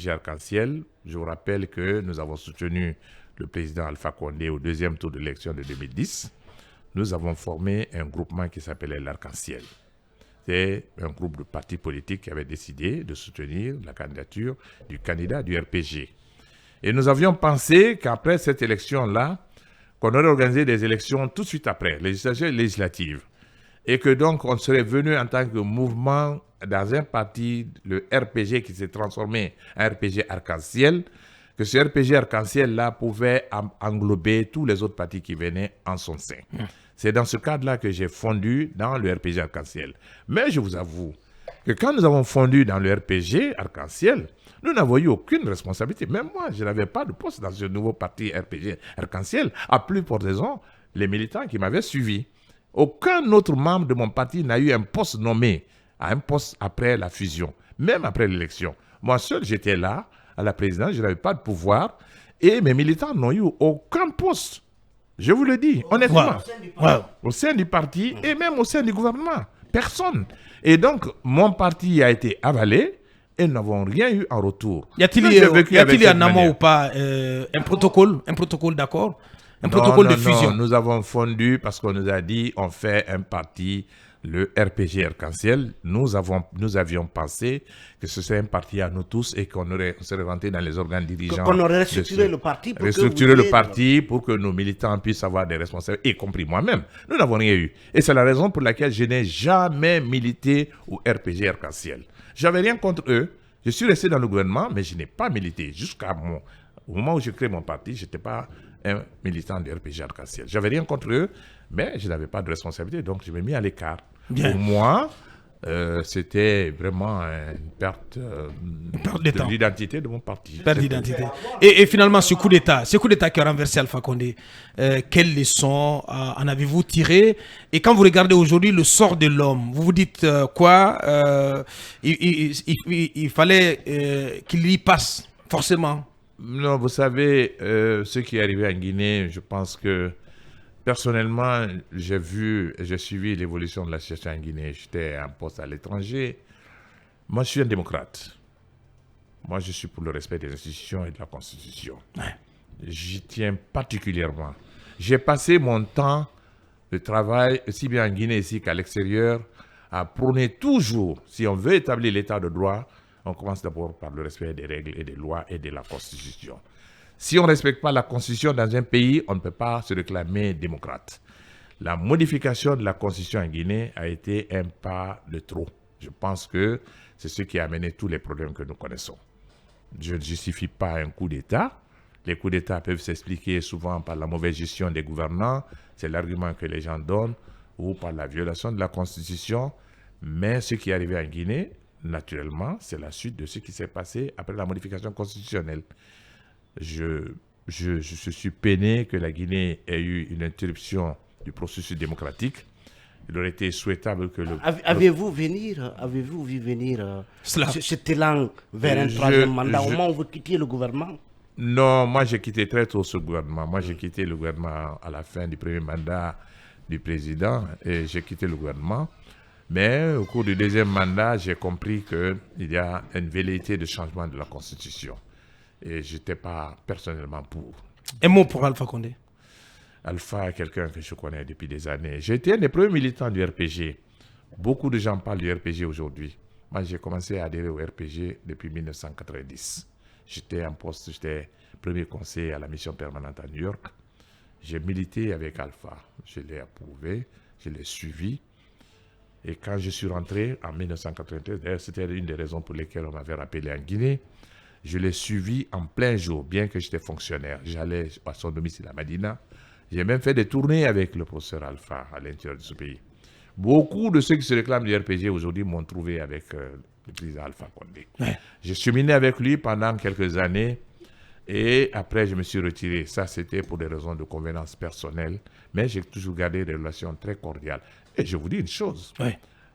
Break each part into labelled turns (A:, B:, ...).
A: RPG Arc-en-Ciel. Je vous rappelle que nous avons soutenu le président Alpha Condé au deuxième tour de l'élection de 2010. Nous avons formé un groupement qui s'appelait l'Arc-en-Ciel. C'est un groupe de partis politiques qui avait décidé de soutenir la candidature du candidat du RPG. Et nous avions pensé qu'après cette élection-là, qu'on aurait organisé des élections tout de suite après, législatives. Et que donc on serait venu en tant que mouvement dans un parti, le RPG qui s'est transformé en RPG Arc-en-Ciel, que ce RPG Arc-en-Ciel-là pouvait englober tous les autres partis qui venaient en son sein. C'est dans ce cadre-là que j'ai fondu dans le RPG Arc-en-Ciel. Mais je vous avoue que quand nous avons fondu dans le RPG Arc-en-Ciel, nous n'avons eu aucune responsabilité. Même moi, je n'avais pas de poste dans ce nouveau parti RPG Arc-en-Ciel, à plus pour raison les militants qui m'avaient suivi. Aucun autre membre de mon parti n'a eu un poste nommé à un poste après la fusion, même après l'élection. Moi seul, j'étais là, à la présidence, je n'avais pas de pouvoir, et mes militants n'ont eu aucun poste. Je vous le dis, honnêtement. Au sein du parti et même au sein du gouvernement. Personne. Et donc, mon parti a été avalé et nous n'avons rien eu en retour.
B: Y a-t-il en amont ou pas un protocole d'accord? Un protocole de fusion?
A: Non, nous avons fondu parce qu'on nous a dit on fait un parti, le RPG Arc-en-Ciel. Nous avions pensé que ce serait un parti à nous tous et qu'on serait rentré dans les organes dirigeants.
C: Qu'on aurait restructuré le parti
A: pour que nos militants puissent avoir des responsabilités, y compris moi-même. Nous n'avons rien eu. Et c'est la raison pour laquelle je n'ai jamais milité au RPG Arc-en-Ciel. J'avais rien contre eux. Je suis resté dans le gouvernement, mais je n'ai pas milité. Au moment où j'ai créé mon parti, je n'étais pas un militant du RPG Arc-en-Ciel. J'avais rien contre eux, mais je n'avais pas de responsabilité, donc je m'ai mis à l'écart.
B: Bien.
A: Pour moi, c'était vraiment une perte de l'identité de mon parti.
B: Perte d'identité. Et finalement, ce coup d'État qui a renversé Alpha Condé, quelles leçons en avez-vous tiré? Et quand vous regardez aujourd'hui le sort de l'homme, vous vous dites quoi? Il fallait qu'il y passe, forcément.
A: Non, vous savez, ce qui est arrivé en Guinée, je pense que personnellement, j'ai suivi l'évolution de la situation en Guinée. J'étais en poste à l'étranger. Moi, je suis un démocrate. Moi, je suis pour le respect des institutions et de la Constitution.
B: Ouais.
A: J'y tiens particulièrement. J'ai passé mon temps de travail, aussi bien en Guinée ici qu'à l'extérieur, à prôner toujours, si on veut établir l'état de droit, on commence d'abord par le respect des règles et des lois et de la Constitution. Si on ne respecte pas la Constitution dans un pays, on ne peut pas se réclamer démocrate. La modification de la Constitution en Guinée a été un pas de trop. Je pense que c'est ce qui a amené tous les problèmes que nous connaissons. Je ne justifie pas un coup d'État. Les coups d'État peuvent s'expliquer souvent par la mauvaise gestion des gouvernants, c'est l'argument que les gens donnent, ou par la violation de la Constitution. Mais ce qui est arrivé en Guinée, naturellement, c'est la suite de ce qui s'est passé après la modification constitutionnelle. Je suis peiné que la Guinée ait eu une interruption du processus démocratique. Il aurait été souhaitable que le...
C: Avez-vous vu venir cet élan vers un troisième mandat au moment où vous quittiez le gouvernement?
A: Non, moi j'ai quitté très tôt ce gouvernement. Moi j'ai quitté le gouvernement à la fin du premier mandat du président et j'ai quitté le gouvernement. Mais au cours du deuxième mandat, j'ai compris qu'il y a une velléité de changement de la Constitution. Et je n'étais pas personnellement pour.
B: Un mot pour Alpha Condé.
A: Alpha est quelqu'un que je connais depuis des années. J'ai été un des premiers militants du RPG. Beaucoup de gens parlent du RPG aujourd'hui. Moi, j'ai commencé à adhérer au RPG depuis 1990. J'étais en poste, j'étais premier conseiller à la mission permanente à New York. J'ai milité avec Alpha. Je l'ai approuvé, je l'ai suivi. Et quand je suis rentré en 1993, d'ailleurs, c'était une des raisons pour lesquelles on m'avait rappelé en Guinée, je l'ai suivi en plein jour, bien que j'étais fonctionnaire. J'allais à son domicile à Madina. J'ai même fait des tournées avec le professeur Alpha à l'intérieur de ce pays. Beaucoup de ceux qui se réclament du RPG aujourd'hui m'ont trouvé avec le président Alpha Condé. Ouais. J'ai cheminé avec lui pendant quelques années et après je me suis retiré. Ça, c'était pour des raisons de convenance personnelle, mais j'ai toujours gardé des relations très cordiales. Et je vous dis une chose,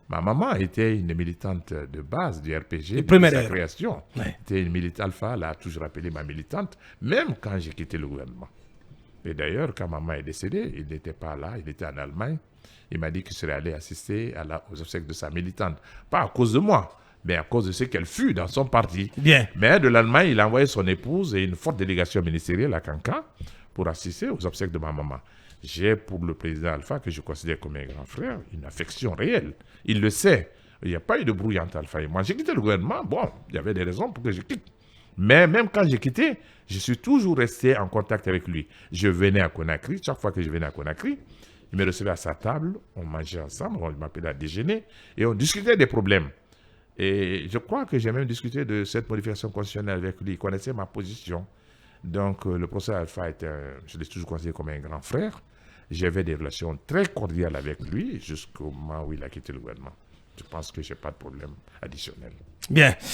A: ma maman était une militante de base du RPG depuis sa création. Était une militante Alpha, elle a toujours appelé ma militante, même quand j'ai quitté le gouvernement. Et d'ailleurs, quand maman est décédée, il n'était pas là, il était en Allemagne. Il m'a dit qu'il serait allé assister aux obsèques de sa militante. Pas à cause de moi, mais à cause de ce qu'elle fut dans son parti.
B: Bien.
A: Mais de l'Allemagne, il a envoyé son épouse et une forte délégation ministérielle à Cancan pour assister aux obsèques de ma maman. J'ai pour le président Alpha, que je considère comme un grand frère, une affection réelle. Il le sait. Il n'y a pas eu de brouille entre Alpha et moi. J'ai quitté le gouvernement. Bon, il y avait des raisons pour que je quitte. Mais même quand j'ai quitté, je suis toujours resté en contact avec lui. Je venais à Conakry. Chaque fois que je venais à Conakry, il me recevait à sa table. On mangeait ensemble. On m'appelait à déjeuner. Et on discutait des problèmes. Et je crois que j'ai même discuté de cette modification constitutionnelle avec lui. Il connaissait ma position. Donc, le professeur Alpha je l'ai toujours considéré comme un grand frère. J'avais des relations très cordiales avec lui jusqu'au moment où il a quitté le gouvernement. Je pense que je n'ai pas de problème additionnel.
B: Bien.